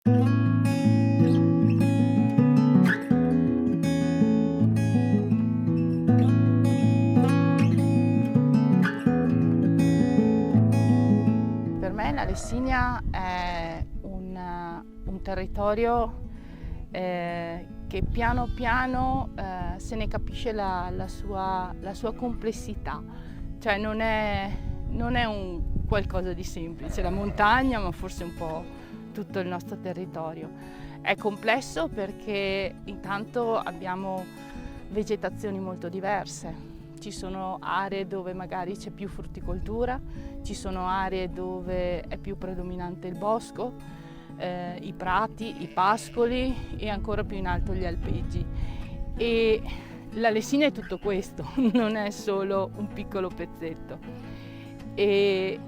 Per me la Lessinia è un territorio che piano piano se ne capisce la sua complessità, cioè non è un qualcosa di semplice, la montagna, ma forse un po' tutto il nostro territorio. È complesso perché intanto abbiamo vegetazioni molto diverse. Ci sono aree dove magari c'è più frutticoltura, ci sono aree dove è più predominante il bosco, i prati, i pascoli e ancora più in alto gli alpeggi. E la Lessinia è tutto questo, non è solo un piccolo pezzetto. E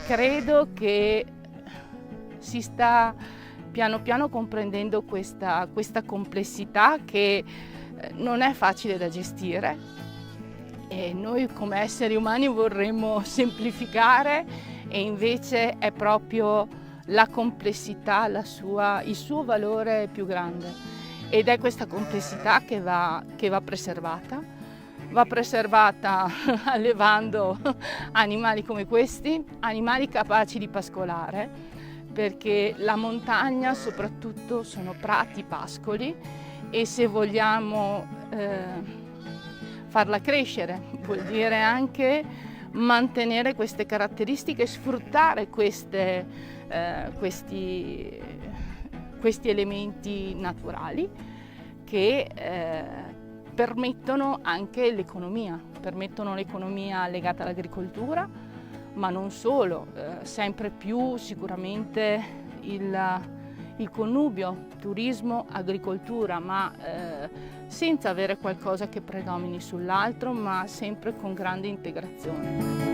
credo che si sta piano piano comprendendo questa complessità che non è facile da gestire. E noi come esseri umani vorremmo semplificare e invece è proprio la complessità, il suo valore più grande. Ed è questa complessità che va preservata. Va preservata allevando animali come questi, animali capaci di pascolare, perché la montagna soprattutto sono prati, pascoli, e se vogliamo farla crescere vuol dire anche mantenere queste caratteristiche, sfruttare questi elementi naturali che permettono anche l'economia, permettono l'economia legata all'agricoltura, ma non solo, sempre più sicuramente il connubio turismo, agricoltura, ma senza avere qualcosa che predomini sull'altro, ma sempre con grande integrazione.